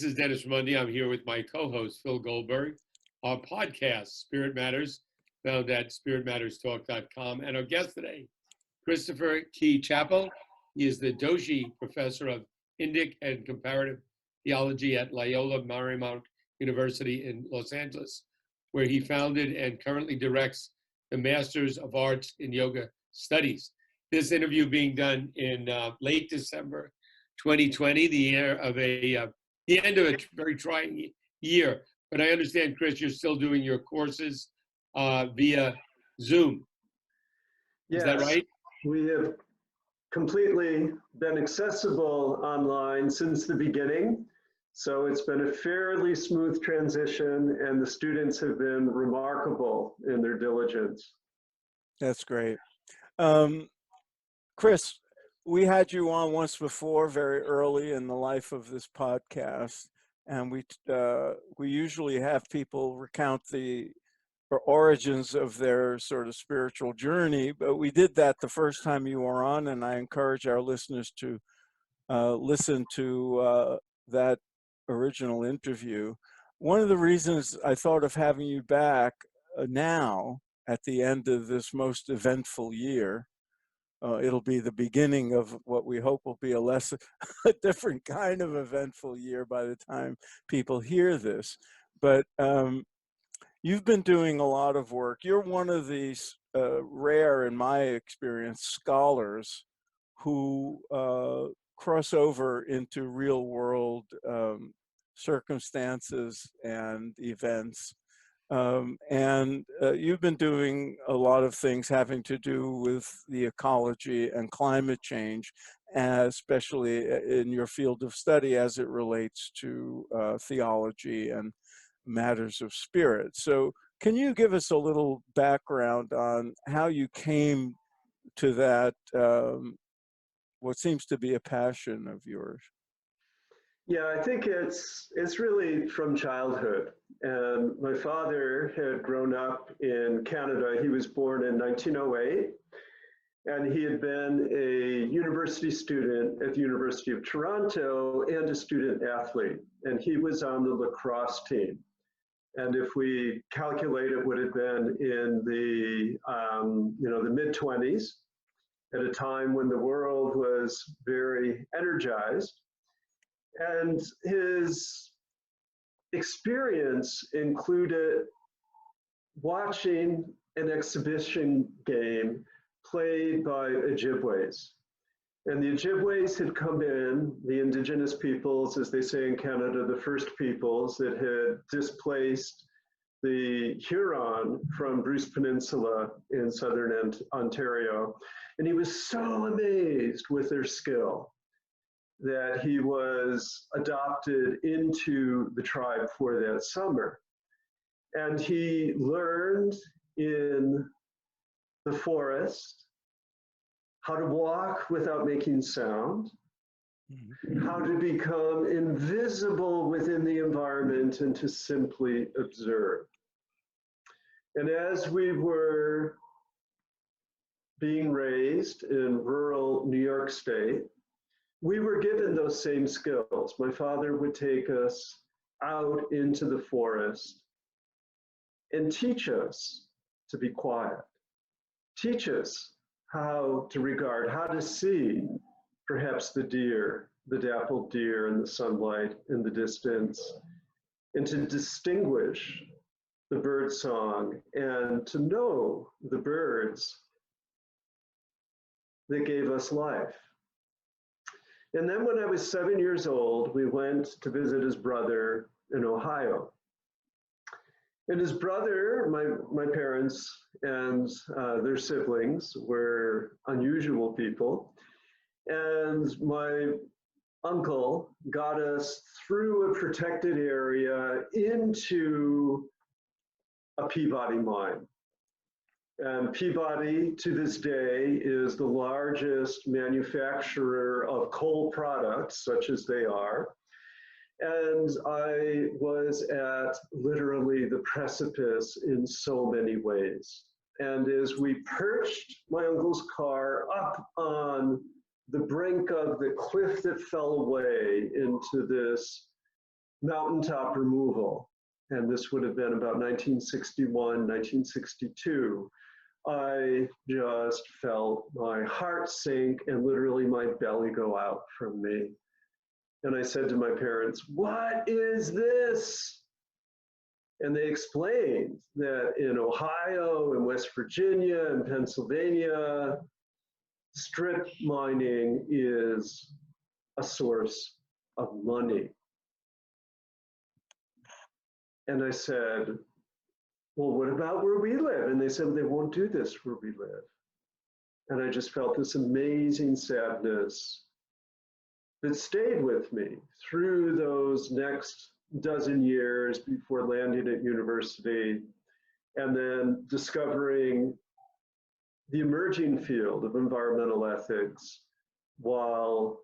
This is Dennis Ramundi. I'm here with my co-host, Phil Goldberg. Our podcast, Spirit Matters, found at spiritmatterstalk.com. And our guest today, Christopher Key Chapple. He is the Doshi Professor of Indic and Comparative Theology at Loyola Marymount University in Los Angeles, where he founded and currently directs the Masters of Arts in Yoga Studies. This interview being done in late December 2020, the end of a very trying year. But I understand, Chris, you're still doing your courses via Zoom. Yes, is that right? We have completely been accessible online since the beginning. So it's been a fairly smooth transition, and the students have been remarkable in their diligence. That's great. Chris, we had you on once before, very early in the life of this podcast, and we usually have people recount the origins of their sort of spiritual journey, but we did that the first time you were on, and I encourage our listeners to listen to that original interview. One of the reasons I thought of having you back now at the end of this most eventful year, it'll be the beginning of what we hope will be a different kind of eventful year by the time people hear this. But you've been doing a lot of work. You're one of these rare, in my experience, scholars who cross over into real world circumstances and events. You've been doing a lot of things having to do with the ecology and climate change, especially in your field of study as it relates to theology and matters of spirit. So can you give us a little background on how you came to that, what seems to be a passion of yours? Yeah, I think it's really from childhood. And my father had grown up in Canada. He was born in 1908, and he had been a university student at the University of Toronto and a student athlete. And he was on the lacrosse team. And if we calculate, it would have been in the the mid-20s, at a time when the world was very energized. And his experience included watching an exhibition game played by Ojibways. And the Ojibways had come in, the indigenous peoples, as they say in Canada, the first peoples that had displaced the Huron from Bruce Peninsula in southern Ontario. And he was so amazed with their skill that he was adopted into the tribe for that summer. And he learned in the forest how to walk without making sound, how to become invisible within the environment and to simply observe. And as we were being raised in rural New York State, we were given those same skills. My father would take us out into the forest and teach us to be quiet, teach us how to regard, how to see perhaps the deer, the dappled deer in the sunlight in the distance, and to distinguish the bird song and to know the birds that gave us life. And then when I was 7 years old, we went to visit his brother in Ohio. And his brother, my parents and their siblings were unusual people. And my uncle got us through a protected area into a Peabody mine. And Peabody, to this day, is the largest manufacturer of coal products, such as they are. And I was at literally the precipice in so many ways. And as we perched my uncle's car up on the brink of the cliff that fell away into this mountaintop removal, and this would have been about 1961, 1962, I just felt my heart sink and literally my belly go out from me. And I said to my parents, "What is this?" And they explained that in Ohio and West Virginia and Pennsylvania, strip mining is a source of money. And I said, "Well, what about where we live?" And they said, "They won't do this where we live." And I just felt this amazing sadness that stayed with me through those next dozen years before landing at university, and then discovering the emerging field of environmental ethics while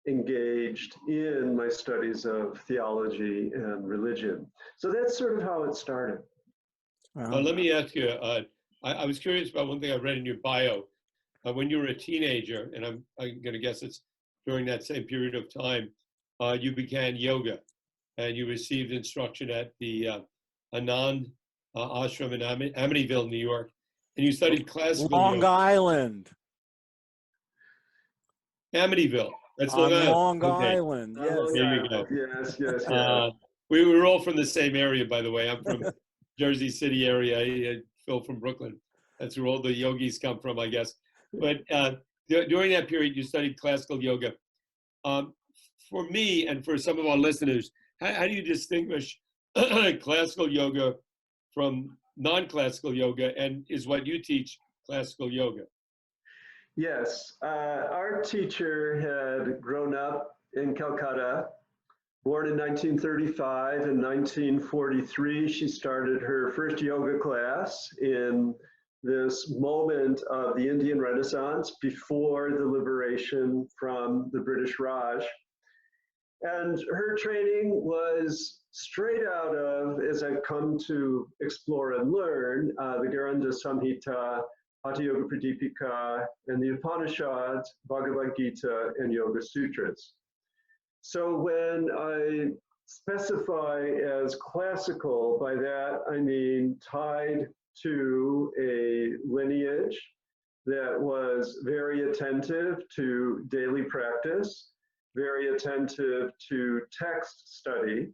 engaged in my studies of theology and religion. So that's sort of how it started. Let me ask you, I was curious about one thing I read in your bio. When you were a teenager, and I'm going to guess it's during that same period of time, you began yoga, and you received instruction at the Anand ashram in Amityville, New York, and you studied classical Long yoga. Island. Amityville. That's On Long Island. Long Island, yes. There you go. Yes, yes, yes. We were all from the same area, by the way. I'm from Jersey City area. Phil from Brooklyn. That's where all the yogis come from, I guess. But during that period, you studied classical yoga. For me and for some of our listeners, how do you distinguish classical yoga from non-classical yoga, and is what you teach classical yoga? Yes, our teacher had grown up in Calcutta, born in 1935. In 1943, she started her first yoga class in this moment of the Indian Renaissance before the liberation from the British Raj. And her training was straight out of, as I've come to explore and learn, the Garanda Samhita, Hatha Yoga Pradipika, and the Upanishads, Bhagavad Gita, and Yoga Sutras. So when I specify as classical, by that I mean tied to a lineage that was very attentive to daily practice, very attentive to text study.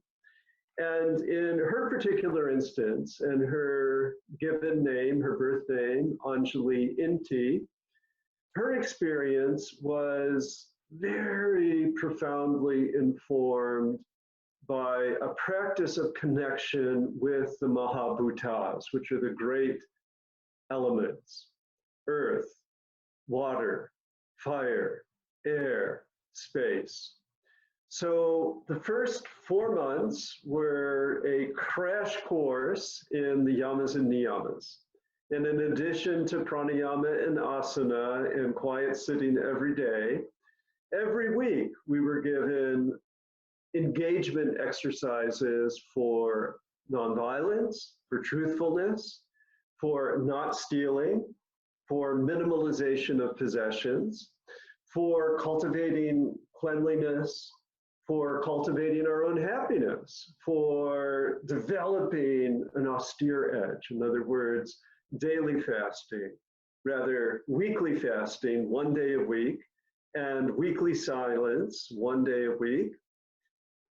And in her particular instance, and her given name, her birth name, Anjali Inti, her experience was very profoundly informed by a practice of connection with the Mahabhutas, which are the great elements: earth, water, fire, air, space. So the first 4 months were a crash course in the yamas and niyamas. And in addition to pranayama and asana and quiet sitting every day, every week we were given engagement exercises for nonviolence, for truthfulness, for not stealing, for minimalization of possessions, for cultivating cleanliness, for cultivating our own happiness, for developing an austere edge. In other words, daily fasting, rather weekly fasting 1 day a week, and weekly silence 1 day a week.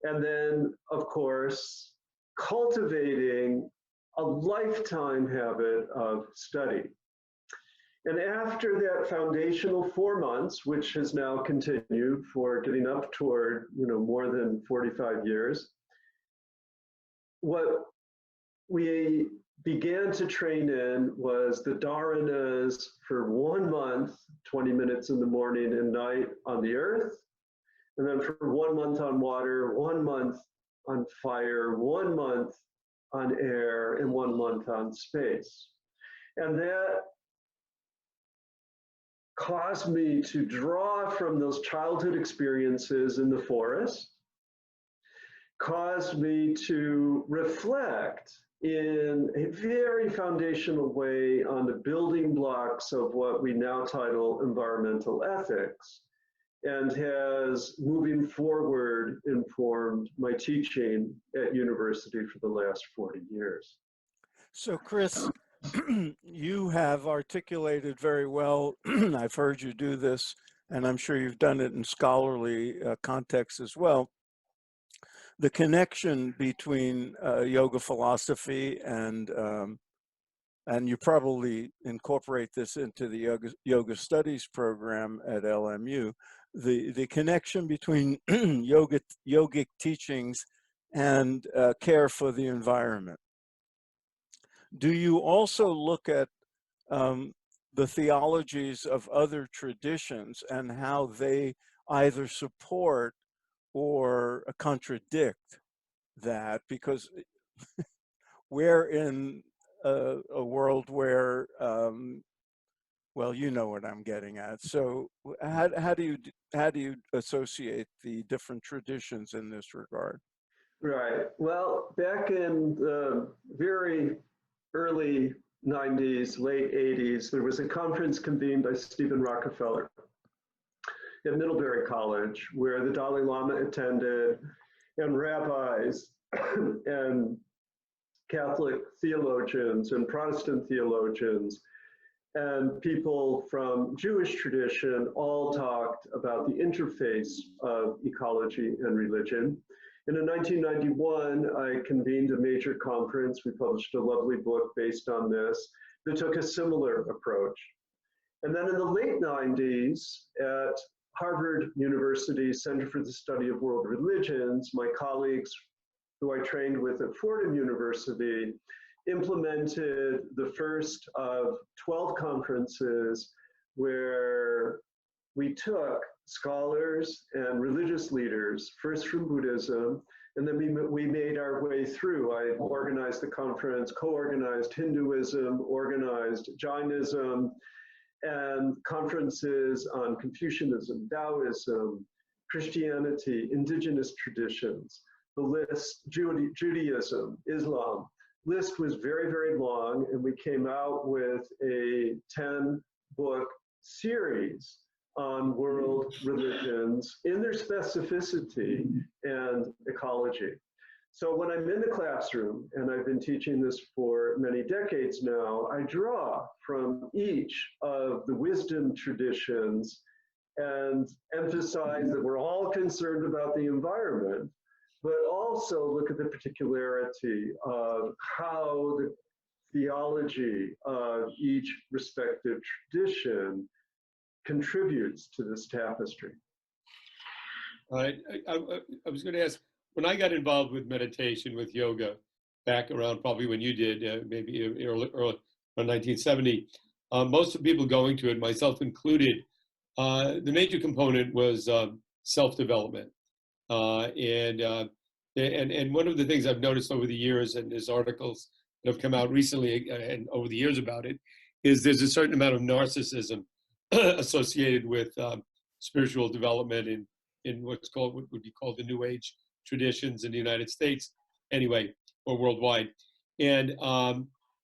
And then, of course, cultivating a lifetime habit of study. And after that foundational 4 months, which has now continued for getting up toward, more than 45 years, what we began to train in was the dharanas for 1 month, 20 minutes in the morning and night on the earth, and then for 1 month on water, 1 month on fire, 1 month on air, and 1 month on space. And that caused me to draw from those childhood experiences in the forest, caused me to reflect in a very foundational way on the building blocks of what we now title environmental ethics. and has, moving forward, informed my teaching at university for the last 40 years. So, Chris, you have articulated very well, I've heard you do this, and I'm sure you've done it in scholarly contexts as well, the connection between yoga philosophy and you probably incorporate this into the yoga studies program at LMU, the connection between yogic teachings and care for the environment. Do you also look at the theologies of other traditions and how they either support or contradict that? Because we're in a world where, well, you know what I'm getting at. So how do you associate the different traditions in this regard? Right. Well, back in the very early 90s, late 80s, there was a conference convened by Stephen Rockefeller at Middlebury College where the Dalai Lama attended, and rabbis and Catholic theologians and Protestant theologians and people from Jewish tradition all talked about the interface of ecology and religion. And in 1991, I convened a major conference. We published a lovely book based on this that took a similar approach. And then in the late 90s, at Harvard University Center for the Study of World Religions, my colleagues who I trained with at Fordham University implemented the first of 12 conferences where we took scholars and religious leaders, first from Buddhism, and then we made our way through. I organized the conference, co-organized Hinduism, organized Jainism, and conferences on Confucianism, Taoism, Christianity, indigenous traditions, the list, Judaism, Islam. List was very, very long, and we came out with a 10-book series on world religions in their specificity and ecology. So when I'm in the classroom, and I've been teaching this for many decades now, I draw from each of the wisdom traditions and emphasize that we're all concerned about the environment, but also look at the particularity of how the theology of each respective tradition contributes to this tapestry. I was going to ask, when I got involved with meditation, with yoga, back around probably when you did, maybe early 1970, most of the people going to it, myself included, the major component was self-development. And one of the things I've noticed over the years, and there's articles that have come out recently and over the years about it, is there's a certain amount of narcissism associated with spiritual development in what would be called the New Age traditions in the United States, anyway, or worldwide. And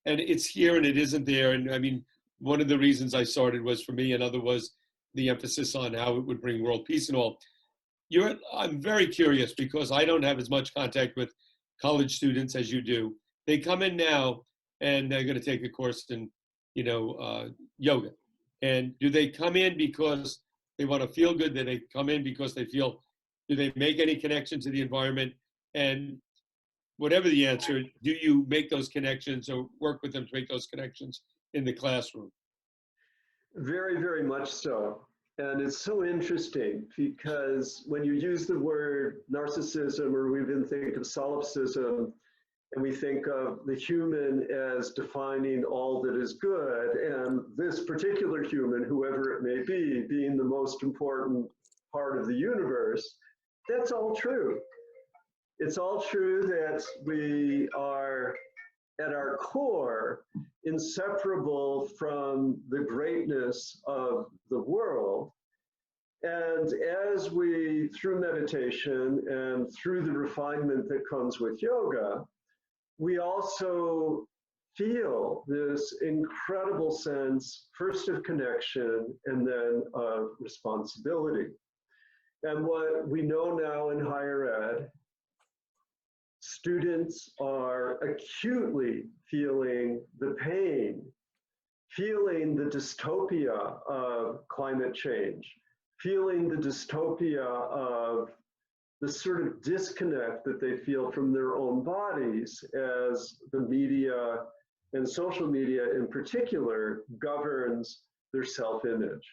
it's here and it isn't there. And I mean, one of the reasons I started was, for me, another was the emphasis on how it would bring world peace and all. I'm very curious, because I don't have as much contact with college students as you do. They come in now and they're going to take a course in, yoga. And do they come in because they want to feel good? Do they come in because they feel, do they make any connection to the environment? And whatever the answer, do you make those connections or work with them to make those connections in the classroom? Very, very much so. And it's so interesting, because when you use the word narcissism, or we even think of solipsism, and we think of the human as defining all that is good, and this particular human, whoever it may be, being the most important part of the universe, that's all true. It's all true that we are, at our core, inseparable from the greatness of the world. And as we, through meditation and through the refinement that comes with yoga, we also feel this incredible sense, first of connection and then of responsibility. And what we know now in higher ed, students are acutely feeling the pain, feeling the dystopia of climate change, feeling the dystopia of the sort of disconnect that they feel from their own bodies as the media and social media in particular governs their self-image.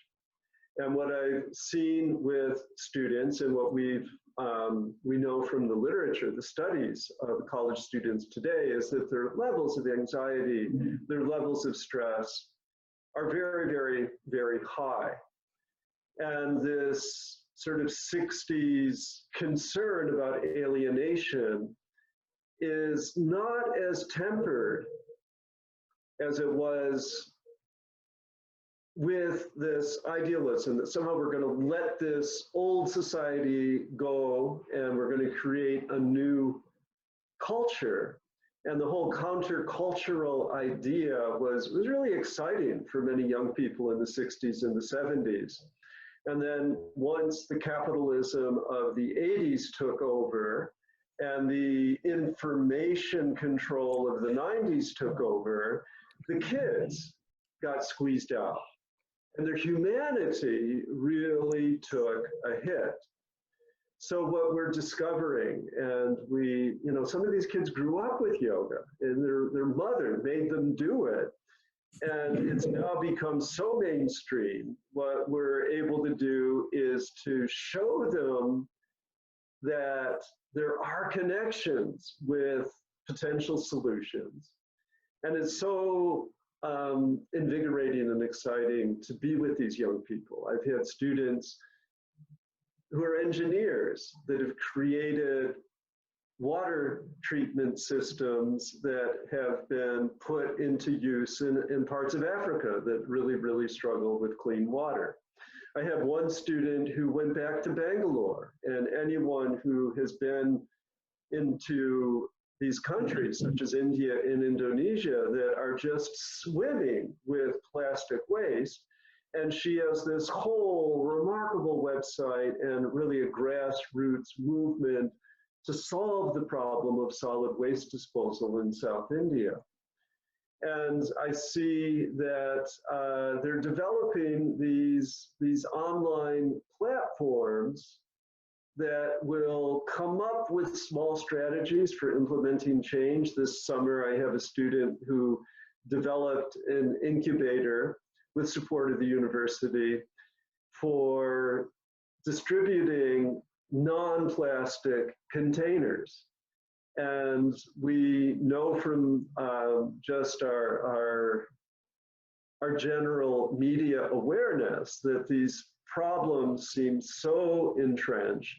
And what I've seen with students and what we know from the literature, the studies of college students today, is that their levels of anxiety, their levels of stress are very, very, very high. And this sort of 60s concern about alienation is not as tempered as it was with this idealism that somehow we're going to let this old society go and we're going to create a new culture. And the whole countercultural idea was really exciting for many young people in the 60s and the 70s. And then once the capitalism of the 80s took over and the information control of the 90s took over, the kids got squeezed out. And their humanity really took a hit. So what we're discovering, and we, you know, some of these kids grew up with yoga and their mother made them do it. And it's now become so mainstream. What we're able to do is to show them that there are connections with potential solutions. And it's so invigorating and exciting to be with these young people. I've had students who are engineers that have created water treatment systems that have been put into use in parts of Africa that really, really struggle with clean water. I have one student who went back to Bangalore, and anyone who has been into these countries such as India and Indonesia that are just swimming with plastic waste. And she has this whole remarkable website and really a grassroots movement to solve the problem of solid waste disposal in South India. And I see that they're developing these online platforms that will come up with small strategies for implementing change. This summer, I have a student who developed an incubator with support of the university for distributing non-plastic containers. And we know from just our general media awareness that these problems seem so entrenched.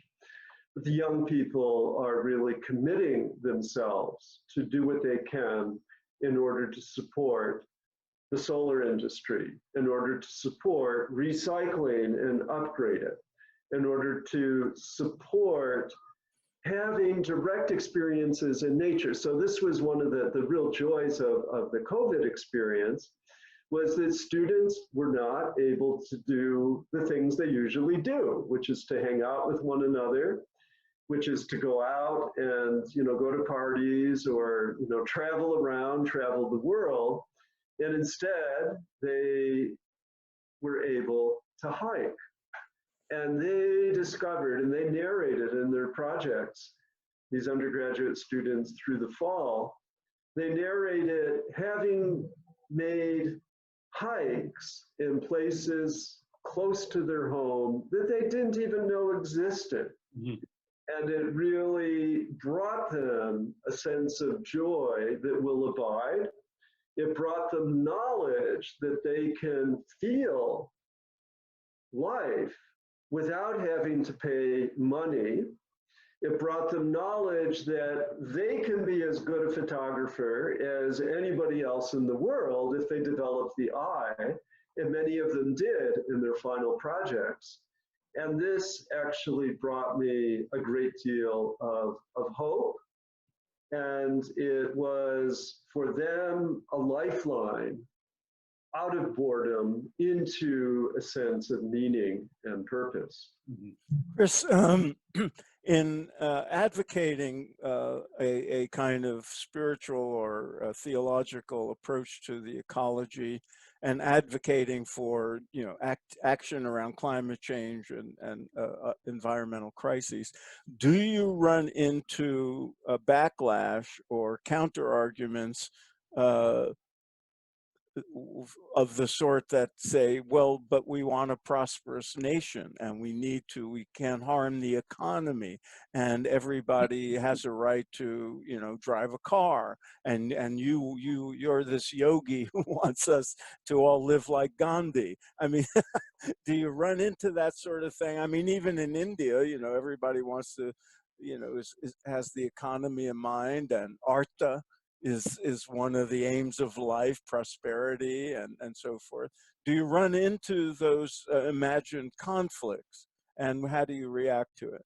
But the young people are really committing themselves to do what they can in order to support the solar industry, in order to support recycling and upgrade it, in order to support having direct experiences in nature. So this was one of the real joys of the COVID experience, was that students were not able to do the things they usually do, which is to hang out with one another, which is to go out and, you know, go to parties or, you know, travel around, travel the world. And instead, they were able to hike. And they discovered, and they narrated in their projects, these undergraduate students through the fall, they narrated having made hikes in places close to their home that they didn't even know existed. Mm-hmm. And it really brought them a sense of joy that will abide. It brought them knowledge that they can feel life without having to pay money. It brought them knowledge that they can be as good a photographer as anybody else in the world if they develop the eye, and many of them did in their final projects. And this actually brought me a great deal of hope. And it was for them a lifeline out of boredom into a sense of meaning and purpose. Chris, in advocating a kind of spiritual or theological approach to the ecology and advocating for, you know, action around climate change and environmental crises, do you run into a backlash or counter arguments of the sort that say, well, but we want a prosperous nation and we can't harm the economy and everybody has a right to, you know, drive a car and you're this yogi who wants us to all live like Gandhi. I mean, do you run into that sort of thing? I mean, even in India, you know, everybody wants to, you know, has the economy in mind, and artha is one of the aims of life, prosperity and so forth. Do you run into those imagined conflicts, and how do you react to it?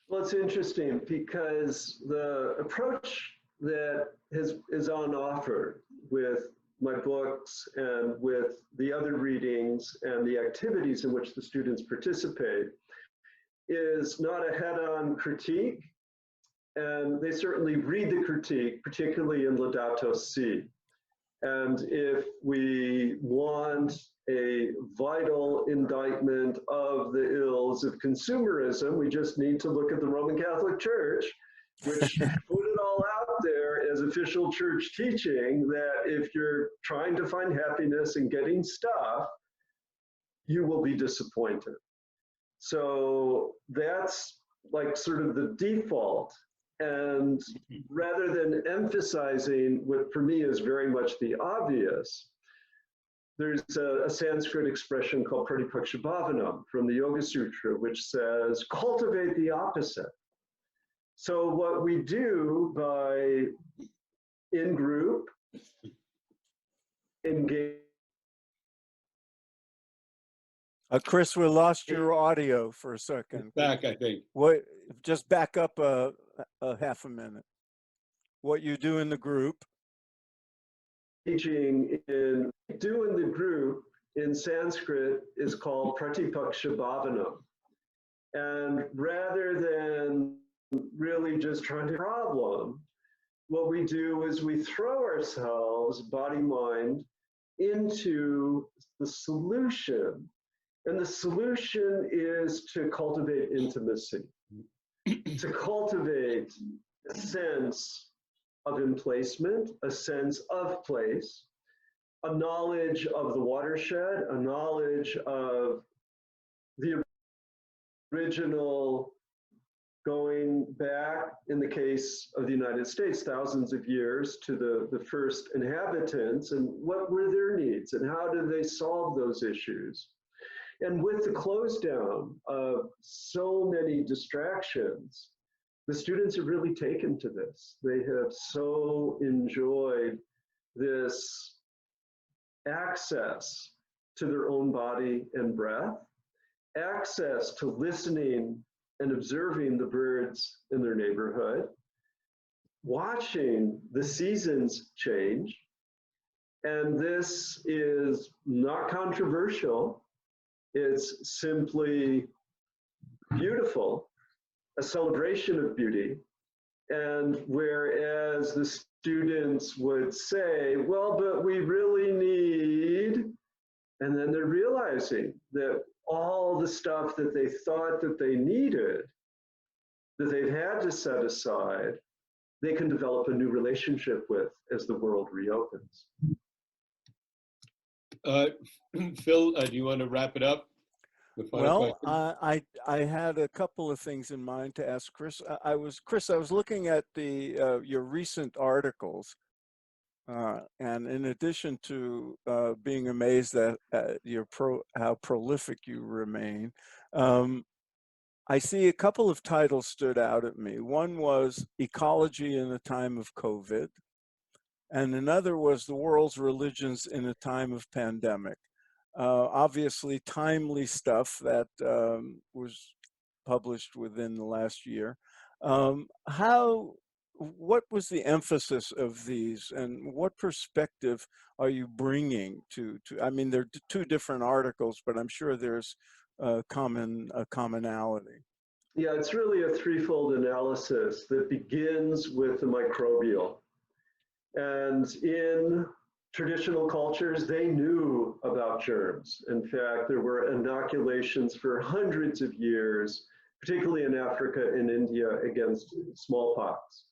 Well, it's interesting because the approach that is on offer with my books and with the other readings and the activities in which the students participate is not a head-on critique. And they certainly read the critique, particularly in Laudato Si. And if we want a vital indictment of the ills of consumerism, we just need to look at the Roman Catholic Church, which put it all out there as official church teaching that if you're trying to find happiness and getting stuff, you will be disappointed. So that's like sort of the default. And rather than emphasizing what for me is very much the obvious, there's a Sanskrit expression called Pratipakshabhavanam from the Yoga Sutra, which says, cultivate the opposite. So what we do by in group, engage. Chris, we lost your audio for a second. It's back, I think. What? Just back up a half a minute. What you do in the group? Engaging in doing the group in Sanskrit is called Pratipakshabhavanam. And rather than really just trying to problem, what we do is we throw ourselves, body, mind, into the solution. And the solution is to cultivate intimacy, to cultivate a sense of emplacement, a sense of place, a knowledge of the watershed, a knowledge of the original, going back, in the case of the United States, thousands of years to the first inhabitants, and what were their needs and how did they solve those issues. And with the close down of so many distractions, the students have really taken to this. They have so enjoyed this access to their own body and breath, access to listening and observing the birds in their neighborhood, watching the seasons change. And this is not controversial. It's simply beautiful, a celebration of beauty. And whereas the students would say, well, but we really need, and then they're realizing that all the stuff that they thought that they needed, that they've had to set aside, they can develop a new relationship with as the world reopens. Phil, do you want to wrap it up? Well, I had a couple of things in mind to ask Chris. I was looking at the your recent articles, and in addition to being amazed at how prolific you remain, I see a couple of titles stood out at me. One was Ecology in a Time of COVID, and another was The World's Religions in a Time of Pandemic. Obviously timely stuff that was published within the last year. what was the emphasis of these, and what perspective are you bringing to I mean, they're two different articles, but I'm sure there's a commonality. Yeah, it's really a threefold analysis that begins with the microbial. And in traditional cultures, they knew about germs. In fact, there were inoculations for hundreds of years, particularly in Africa and India, against smallpox.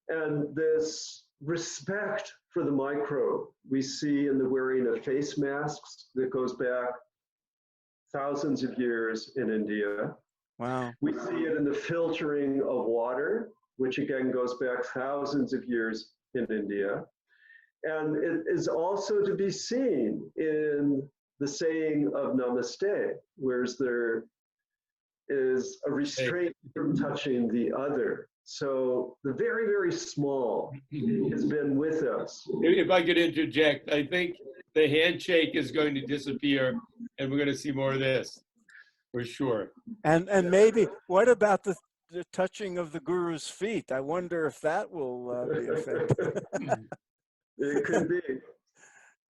And this respect for the microbe we see in the wearing of face masks that goes back thousands of years in India. Wow. We see it in the filtering of water, which again goes back thousands of years in India. And it is also to be seen in the saying of namaste, whereas there is a restraint from touching the other. So the very, very small has been with us. If I could interject, I think the handshake is going to disappear, and we're going to see more of this, for sure. And maybe, what about the touching of the guru's feet? I wonder if that will be effective. It could be.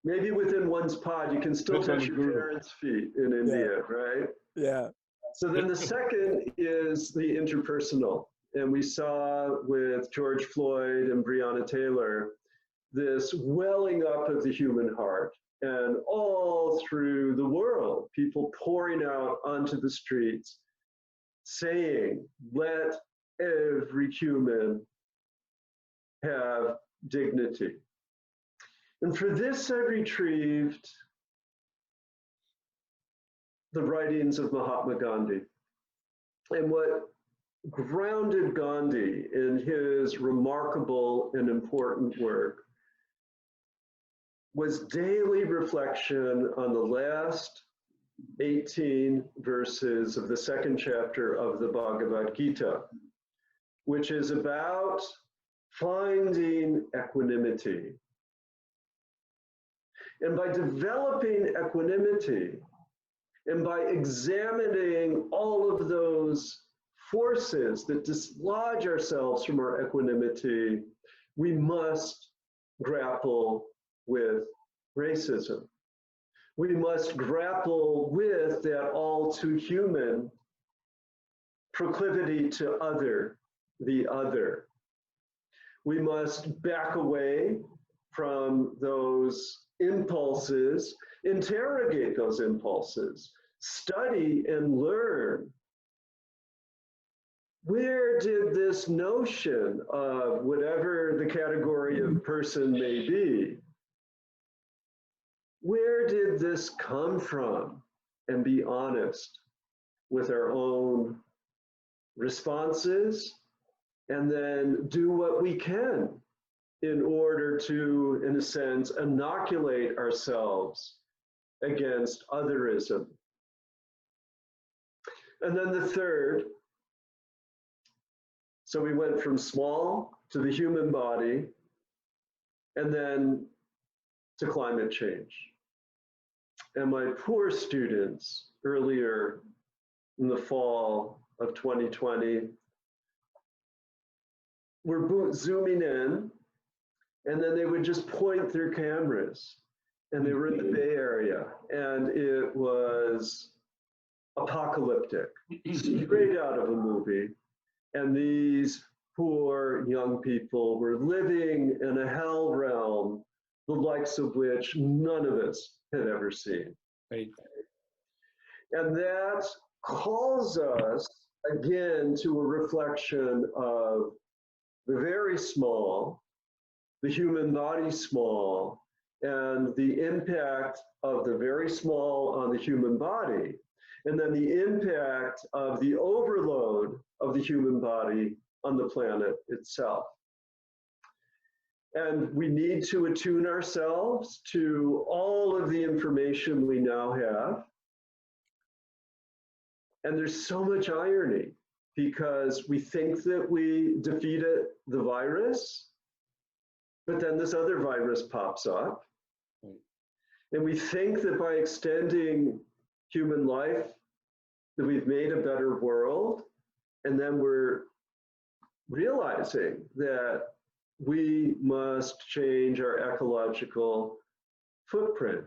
Maybe within one's pod, you can still touch your parents' feet in India, right? Yeah. So then the second is the interpersonal. And we saw with George Floyd and Breonna Taylor, this welling up of the human heart. And all through the world, people pouring out onto the streets, saying, let every human have dignity. And for this, I retrieved the writings of Mahatma Gandhi. And what grounded Gandhi in his remarkable and important work was daily reflection on the last 18 verses of the second chapter of the Bhagavad Gita, which is about finding equanimity. And by developing equanimity, and by examining all of those forces that dislodge ourselves from our equanimity, we must grapple with racism. We must grapple with that all too human proclivity to other the other. We must back away from those impulses, interrogate those impulses, study and learn. Where did this notion of whatever the category of person may be, where did this come from? And be honest with our own responses, and then do what we can in order to, in a sense, inoculate ourselves against otherism. And then the third, so we went from small to the human body, and then to climate change. And my poor students earlier in the fall of 2020 were zooming in, and then they would just point their cameras, and they were in the Bay Area, and it was apocalyptic, straight out of a movie. And these poor young people were living in a hell realm, the likes of which none of us had ever seen. Right. And that calls us again to a reflection of the very small, the human body small, and the impact of the very small on the human body, and then the impact of the overload of the human body on the planet itself. And we need to attune ourselves to all of the information we now have. And there's so much irony, because we think that we defeated the virus, but then this other virus pops up. And we think that by extending human life, that we've made a better world, and then we're realizing that we must change our ecological footprint.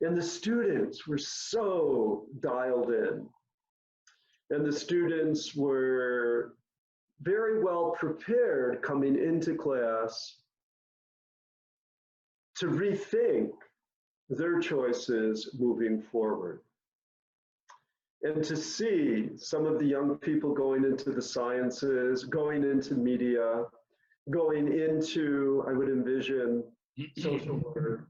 And the students were so dialed in. And the students were very well prepared coming into class to rethink their choices moving forward. And to see some of the young people going into the sciences, going into media, going into, I would envision, social work,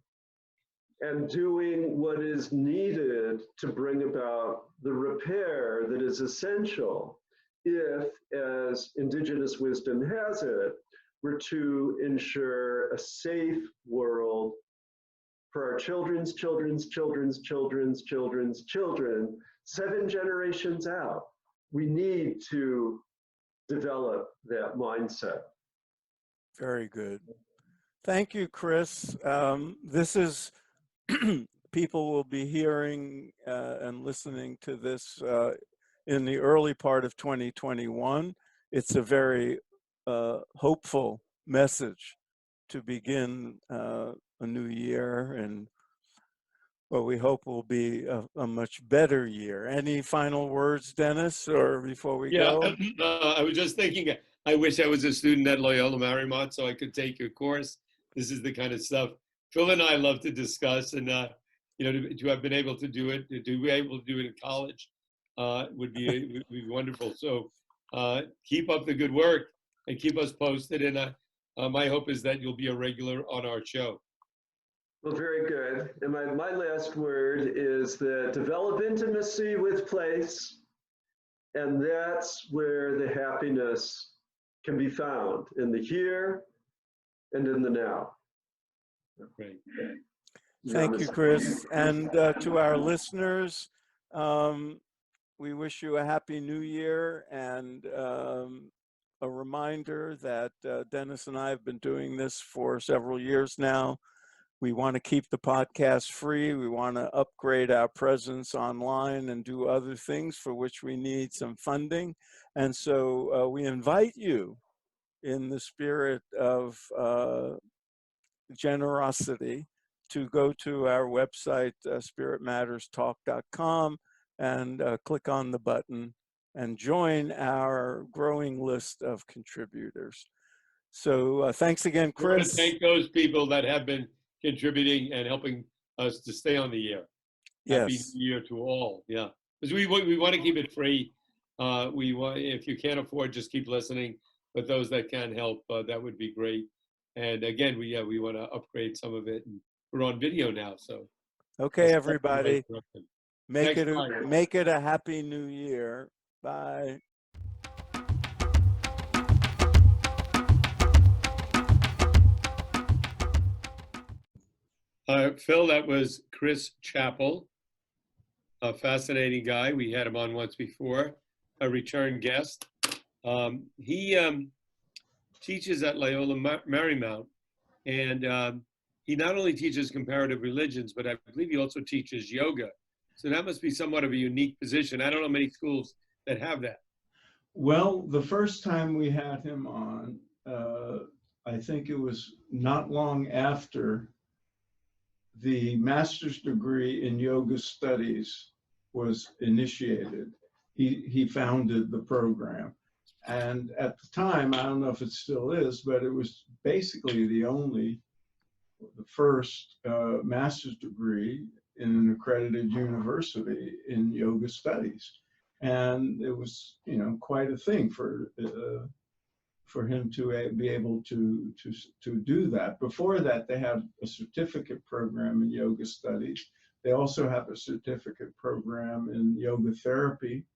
and doing what is needed to bring about the repair that is essential if, as indigenous wisdom has it, we're to ensure a safe world for our children's children's children's children's children's children, 7 generations out. We need to develop that mindset. Very good. Thank you, Chris. This is, people will be hearing and listening to this in the early part of 2021. It's a very hopeful message to begin a new year, and what we hope will be a much better year. Any final words, Dennis, or before we go? I was just thinking, I wish I was a student at Loyola Marymount so I could take your course. This is the kind of stuff Phil and I love to discuss, and to have been able to do it, to be able to do it in college would be wonderful. So keep up the good work and keep us posted. And my hope is that you'll be a regular on our show. Well, very good. And my last word is that develop intimacy with place, and that's where the happiness can be found, in the here and in the now. Great. Thank you, Chris. And to our listeners, we wish you a happy new year, and a reminder that Dennis and I have been doing this for several years now. We want to keep the podcast free. We want to upgrade our presence online and do other things for which we need some funding. And so we invite you, in the spirit of generosity, to go to our website, spiritmatterstalk.com, and click on the button and join our growing list of contributors. So thanks again, Chris. I want to thank those people that have been contributing and helping us to stay on the air. Yes. Happy New Year to all. Yeah, because we want to keep it free. We want, if you can't afford, just keep listening. But those that can help, that would be great. And again, we want to upgrade some of it, and we're on video now. So okay, everybody, make Thanks, it a happy new year. Bye. Phil, that was Chris Chapple, a fascinating guy. We had him on once before, a return guest. He teaches at Loyola Marymount, and he not only teaches comparative religions, but I believe he also teaches yoga. So that must be somewhat of a unique position. I don't know many schools that have that. Well, the first time we had him on, I think it was not long after the master's degree in yoga studies was initiated. He founded the program. And at the time, I don't know if it still is, but it was basically the first master's degree in an accredited university in yoga studies. And it was, quite a thing for him to be able to do that. Before that, they had a certificate program in yoga studies. They also have a certificate program in yoga therapy.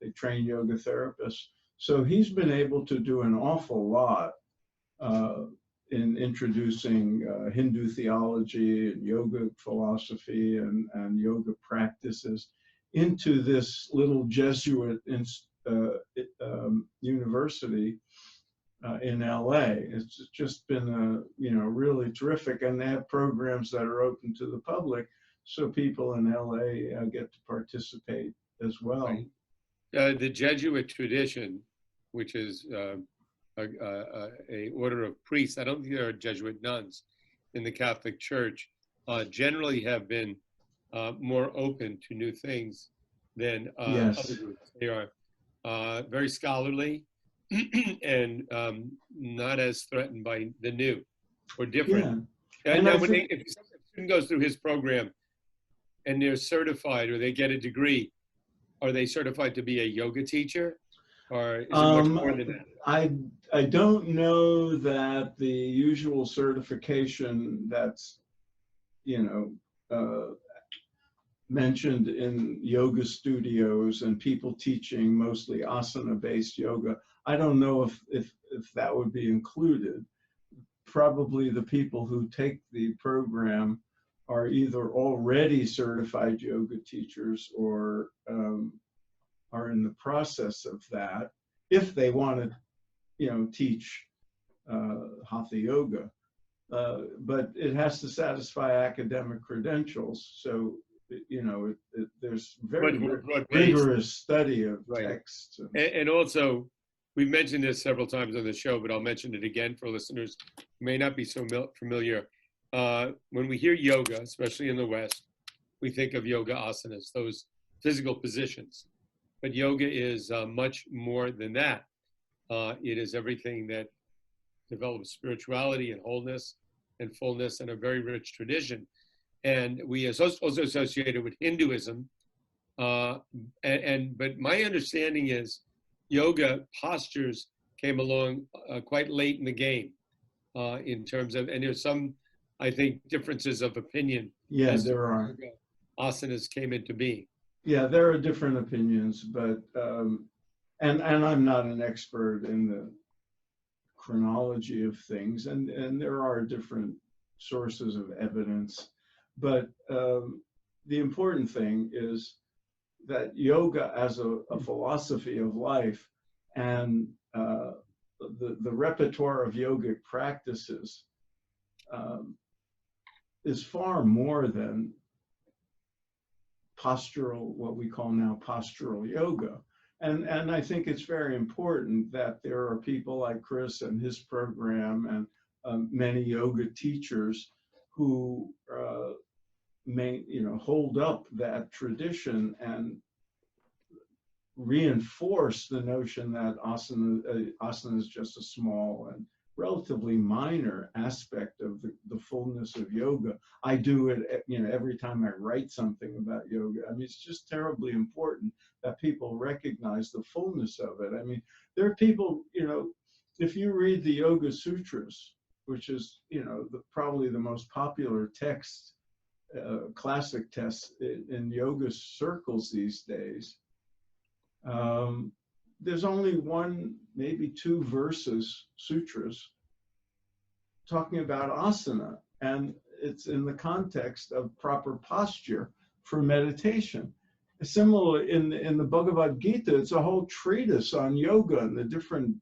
They train yoga therapists. So he's been able to do an awful lot in introducing Hindu theology and yoga philosophy and yoga practices into this little Jesuit university in LA. It's just been really terrific, and they have programs that are open to the public, so people in LA get to participate as well. Right. The Jesuit tradition, which is a order of priests. I don't think there are Jesuit nuns in the Catholic Church. Generally have been more open to new things than Yes. other groups. They are very scholarly and not as threatened by the new or different. Yeah. And And now, I think, if a student goes through his program and they're certified or they get a degree, are they certified to be a yoga teacher, or is it much more than that? I don't know that the usual certification that's, you know, mentioned in yoga studios and people teaching mostly asana-based yoga. I don't know if that would be included. Probably the people who take the program are either already certified yoga teachers or are in the process of that, if they want to, you know, teach hatha yoga. But it has to satisfy academic credentials. So, you know, there's very Much more broad-based. rigorous study of Right. texts. And also, we've mentioned this several times on the show, but I'll mention it again for listeners who may not be so familiar. When we hear yoga, especially in the West, we think of yoga asanas, those physical positions. But yoga is much more than that. It is everything that develops spirituality and wholeness and fullness and a very rich tradition. And we also associate it with Hinduism. But my understanding is yoga postures came along quite late in the game in terms of, and there's some, I think, differences of opinion. Yeah, as to there are. yoga asanas came into being. Yeah, there are different opinions, but and I'm not an expert in the chronology of things, and there are different sources of evidence, but the important thing is that yoga as a philosophy of life and the repertoire of yogic practices is far more than postural, what we call now postural yoga. And I think it's very important that there are people like Chris and his program and many yoga teachers who may, you know, hold up that tradition and reinforce the notion that asana is just a small and relatively minor aspect of the fullness of yoga. I do it, you know, every time I write something about yoga. I mean, it's just terribly important that people recognize the fullness of it. I mean, there are people, you know, if you read the Yoga Sutras, which is, you know, probably the most popular text, classic text in yoga circles these days, there's only one, maybe two verses, sutras, talking about asana, and it's in the context of proper posture for meditation. Similarly, in the Bhagavad Gita, it's a whole treatise on yoga and the different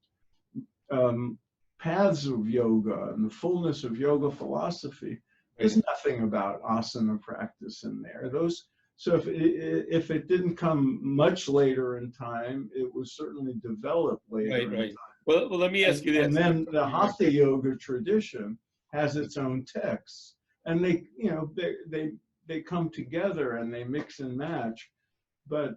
paths of yoga and the fullness of yoga philosophy. There's nothing about asana practice in there. So if it didn't come much later in time, it was certainly developed later in time. Well, let me ask you this. And then the hatha yoga tradition has its own texts, and they, you know, they come together and they mix and match, but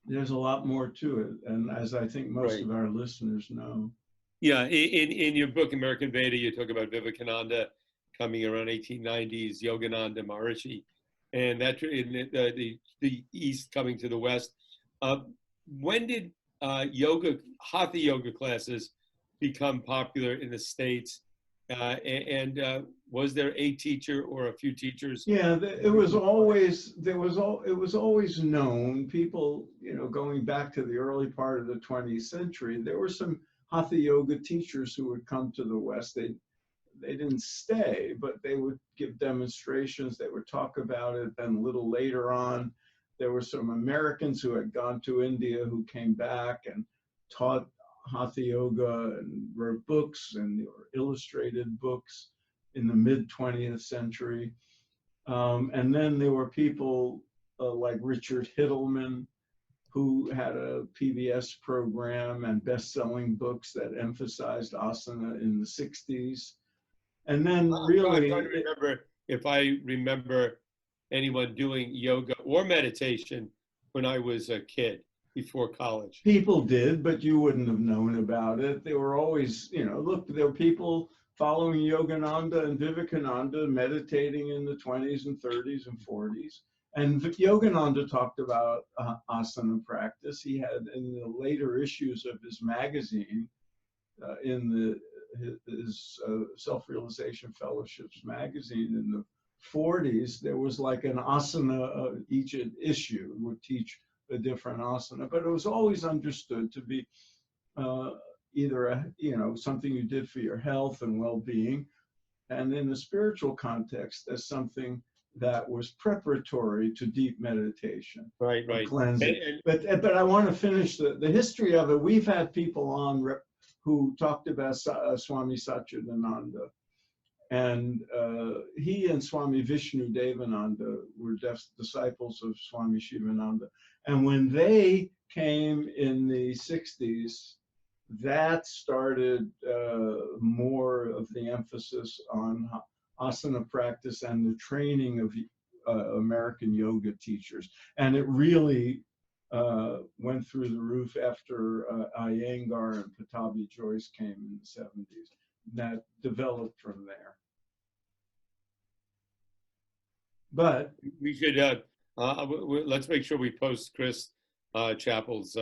there's a lot more to it, and as I think most of our listeners know. Yeah, in your book American Veda, you talk about Vivekananda coming around 1890s, Yogananda Maharishi, and that in the East coming to the West. When did hatha yoga classes become popular in the States? And was there a teacher or a few teachers? Yeah, it was always known. People, you know, going back to the early part of the 20th century, there were some hatha yoga teachers who would come to the West. They didn't stay, but they would give demonstrations. They would talk about it. Then a little later on, there were some Americans who had gone to India who came back and taught hatha yoga and wrote books and illustrated books in the mid 20th century. And then there were people like Richard Hittleman, who had a PBS program and best-selling books that emphasized asana in the 60s. And then I'm really, trying to remember if I remember anyone doing yoga or meditation when I was a kid before college. people did, but you wouldn't have known about it. They were always, you know, look, there were people following Yogananda and Vivekananda meditating in the 20s and 30s and 40s. And Yogananda talked about asana practice. He had in the later issues of his magazine, his Self-Realization Fellowships magazine in the 40s, there was like an asana, each issue would teach a different asana, but it was always understood to be either something you did for your health and well-being, and in the spiritual context as something that was preparatory to deep meditation, right, cleansing. But I want to finish the history of it. We've had people on who talked about Swami Satchidananda, and he and Swami Vishnu Devananda were disciples of Swami Shivananda. And when they came in the 60s, that started more of the emphasis on asana practice and the training of American yoga teachers. And it really went through the roof after Iyengar and Pattabhi Jois came in the 70s. That developed from there. But we should let's make sure we post Chris Chappell's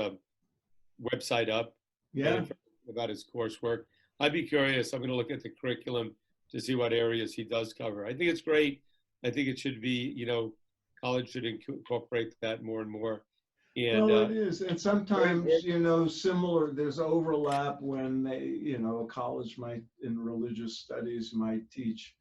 website up. yeah, About his coursework. I'd be curious. I'm going to look at the curriculum to see what areas he does cover. I think it's great. I think it should be, college should incorporate that more and more. And, well, it is. And sometimes, similar, there's overlap when they, a college might, in religious studies, might teach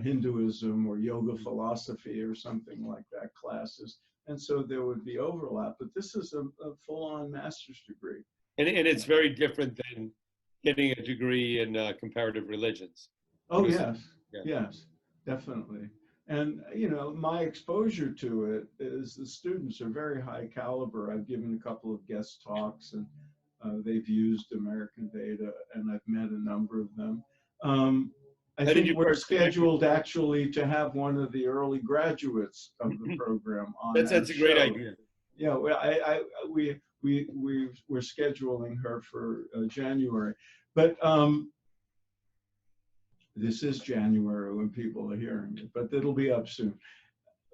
Hinduism or yoga philosophy or something like that, classes. And so there would be overlap. But this is a full-on master's degree. And it's very different than getting a degree in comparative religions. Oh, yes, definitely. And, my exposure to it is the students are very high caliber. I've given a couple of guest talks, and they've used American Veda, and I've met a number of them. I think we're scheduled actually to have one of the early graduates of the program on That's a great idea. Yeah, we're scheduling her for January, but this is January when people are hearing it, but it'll be up soon.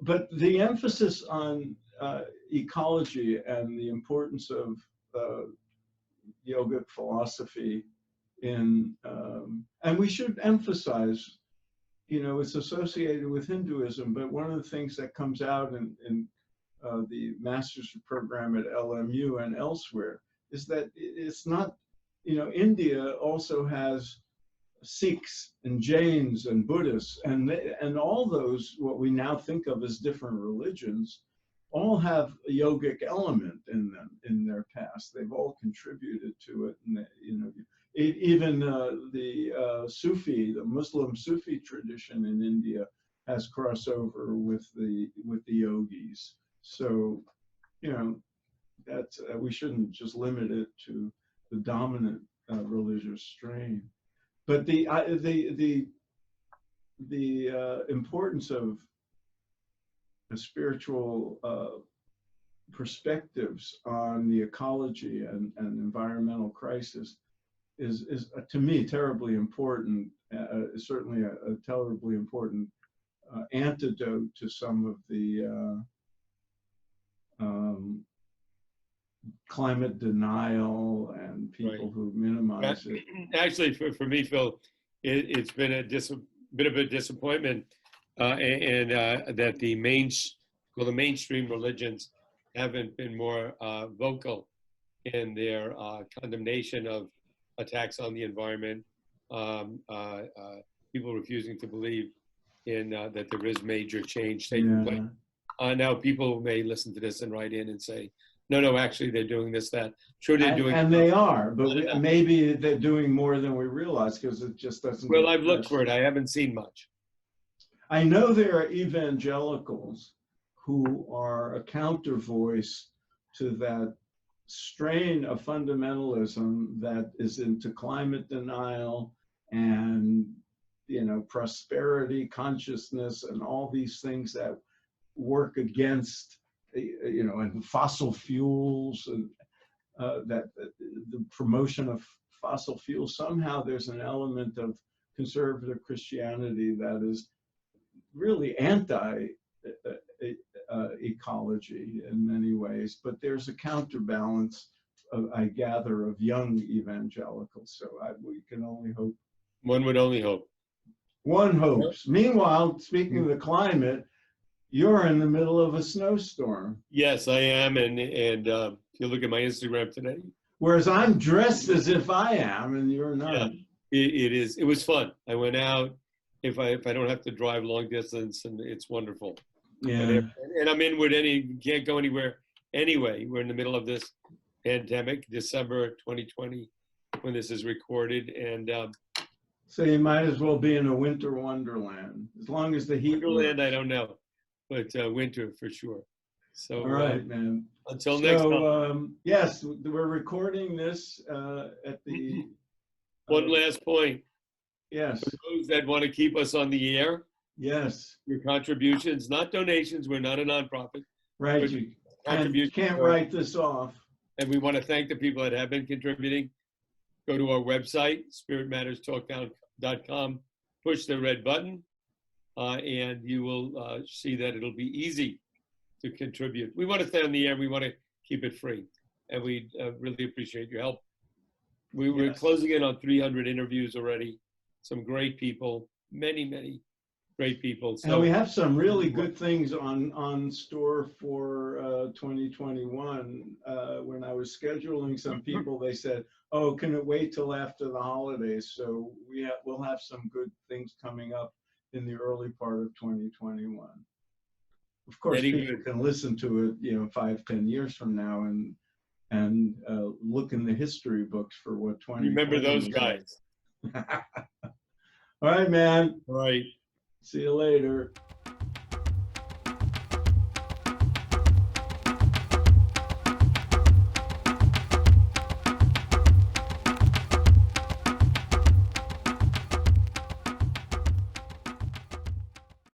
But the emphasis on ecology and the importance of yogic philosophy and we should emphasize, it's associated with Hinduism, but one of the things that comes out in the master's program at LMU and elsewhere is that it's not, India also has Sikhs and Jains and Buddhists, and all those, what we now think of as different religions, all have a yogic element in them, in their past. They've all contributed to it. And even the Muslim Sufi tradition in India has crossover with the yogis. So, that's we shouldn't just limit it to the dominant religious strain. But the importance of the spiritual perspectives on the ecology and environmental crisis is to me terribly important. Certainly a terribly important antidote to some of the climate denial and people who minimize it. Actually, for me, Phil, it's been a bit of a disappointment, and that the mainstream religions haven't been more vocal in their condemnation of attacks on the environment. People refusing to believe in that there is major change taking place. Now people may listen to this and write in and say, no, actually they're doing this, that. Sure, they're doing. And they are, but maybe they're doing more than we realize because it just doesn't. Well, I've looked for it. I haven't seen much. I know there are evangelicals who are a counter voice to that strain of fundamentalism that is into climate denial and, you know, prosperity consciousness and all these things that work against, you know, and fossil fuels and the promotion of fossil fuels. Somehow there's an element of conservative Christianity that is really anti-ecology in many ways, but there's a counterbalance, I gather, of young evangelicals. So we can only hope. One would only hope. One hopes. Meanwhile, speaking of the climate, you're in the middle of a snowstorm. Yes, I am, and if you look at my Instagram today. Whereas I'm dressed as if I am, and you're not. Yeah, it is. It was fun. I went out. If I don't have to drive long distance, and it's wonderful. Yeah. And I'm inward. Can't go anywhere anyway. We're in the middle of this pandemic, December 2020, when this is recorded, and So you might as well be in a winter wonderland, as long as the heat. Wonderland, works. I don't know, but winter for sure. So All right, man. Until next time. So yes, we're recording this at the. One last point. Yes. For those that want to keep us on the air, Yes. your contributions, not donations. We're not a nonprofit. Right. But You contributions can't are- write this off. And we want to thank the people that have been contributing. Go to our website, spiritmatterstalk.com, push the red button, and you will see that it'll be easy to contribute. We want to stay on the air. We want to keep it free, and we really appreciate your help. We're Yes. closing in on 300 interviews already. Some great people, many great people. And we have some really good things on store for 2021. When I was scheduling some people, they said, "Oh, can it wait till after the holidays?" So we'll have some good things coming up in the early part of 2021. Of course, Very people good. can listen to it, 5-10 years from now, and look in the history books for what 2020. Remember those was guys. like. All right, man. All right. See you later.